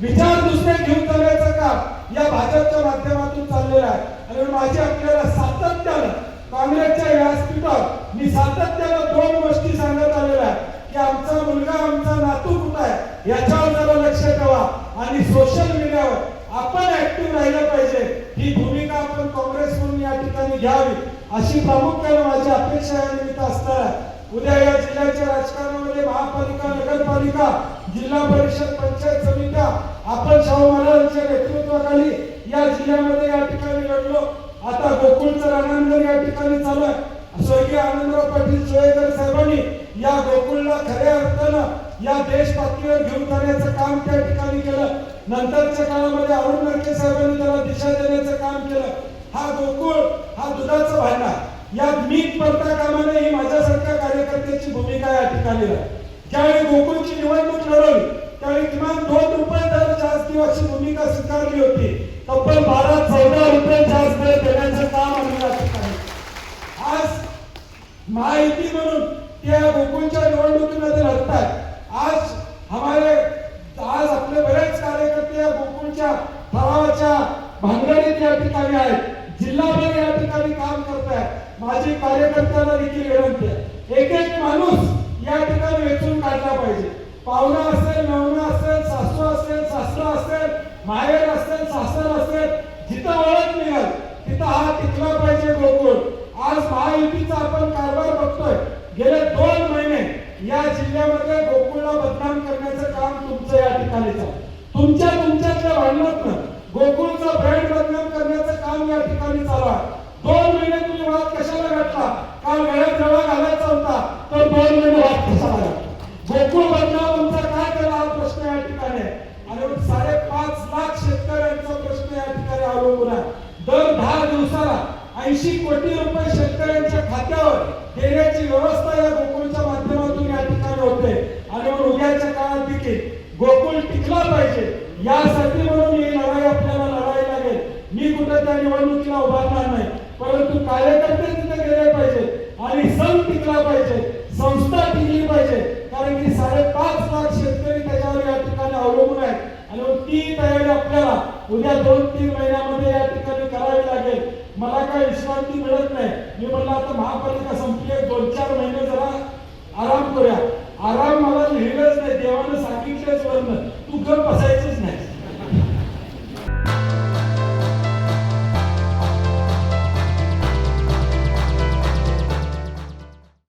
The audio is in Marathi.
विचार दुसरे घेऊन जाण्याचं काम या भाजपच्या माध्यमातून चाललेलं आहे. आणि माझी आपल्याला सातत्यानं काँग्रेसच्या व्यासपीठावर मी सातत्यानं दोन गोष्टी सांगत आलेल्या आहे की आमचा मुलगा आमचा नातू कुठं आहे याच्यावर जरा लक्ष ठेवा आणि सोशल मीडियावर आपण ऍक्टिव्ह राहिलं पाहिजे. ही भूमिका आपण काँग्रेस म्हणून या ठिकाणी घ्यावी अशी प्रामुख्याने माझी अपेक्षा या निमित्त असणार आहे. उद्या या जिल्ह्याच्या राजकारणामध्ये महापालिका, नगरपालिका, जिल्हा परिषद, पंचायत समित्या आपण शाहू महाराजांच्या नेतृत्वाखाली या जिल्ह्यामध्ये या ठिकाणी लढलो. आता गोकुळचं रणांगण या ठिकाणी चालू आहे. स्वर्गीय आनंदराव पाटील जोळेकर साहेबांनी या गोकुळला खऱ्या अर्थानं या देश पातळीवर घेऊन जाण्याचं काम त्या ठिकाणी केलं. नंतरच्या काळामध्ये अरुण नरके साहेबांनी त्याला दिशा देण्याचं काम केलं. हा गोकुळ हा दुधाचा भांडार यात मीठ पडता कामा नये ही माझ्यासारख्या कार्यकर्त्याची भूमिका या ठिकाणी आहे. ज्यावेळी गोकुळची निवडणूक लढवली त्यावेळी किमान 2 रुपये दर जास्त देण्याची भूमिका स्वीकारली होती. तब्बल 12-14 रुपये जास्त दर देण्याचं काम आम्ही या ठिकाणी आज माहिती म्हणून त्या गोकुळच्या निवडणुकीमध्ये लढतायत. आज आपले बरेच कार्यकर्ते या गोकुळच्या ठरावाच्या भानगडीत या ठिकाणी आहेत. जिल्हाभर या ठिकाणी काम करतायत. माझी कार्यकर्त्यांना देखील विनंती आहे, एक एक माणूस या ठिकाणी वेचून काढला पाहिजे. पाहुणा असेल, मेहुणा असेल, सासू असेल, सासरा असेल, माहेर असेल, सासर असेल, जिथं ओळख मिळेल तिथं हा टिकला पाहिजे गोकुळ. आज महायुतीचा आपण कारभार बघतोय. गेले 2 महिने या जिल्ह्यामध्ये गोकुळला बदनाम करण्याचं काम तुमचं या ठिकाणी चालू. तुमच्यातल्या भांडणातनं गोकुळचा ब्रँड बदनाम करण्याचं काम या ठिकाणी चालू आहे. 2 महिने तुम्ही वाद कशाला घातला? काल गळ्यात जवळ घालायचा होता तर 2 महिने वाद कशाला घातला? गोकुळ बदनाम तुमचा काय केला हा प्रश्न या ठिकाणी आहे. आणि 5.5 लाख शेतकऱ्यांचा प्रश्न या ठिकाणी अवलंबून आहे. दर 10 दिवसाला 80 कोटी रुपये शेतकऱ्यांच्या खात्यावर देण्याची व्यवस्था या गोकुळच्या माध्यमातून या ठिकाणी होते. आणि म्हणून उद्याच्या काळात देखील गोकुळ टिकला पाहिजे यासाठी म्हणून ही लढाई आपल्याला लढावी लागेल. मी कुठे त्या निवडणुकीला उभारणार नाही, परंतु कार्यकर्ते तिथे गेले पाहिजे आणि संघ टिकला पाहिजे, संस्था टिकली पाहिजे. कारण की 5.5 लाख शेतकरी त्याच्यावर या ठिकाणी अवलंबून आहेत. आणि ती तयारी आपल्याला उद्या 2-3 महिन्यामध्ये या ठिकाणी करावी लागेल. मला काही विश्रांती मिळत नाही. मी म्हणलं आता महापालिका संपली, 2-4 महिने जरा आराम करूया. आराम मला लिहिलंच नाही, देवानं सांगितलंच वरनं तू गप बसायचंच नाही.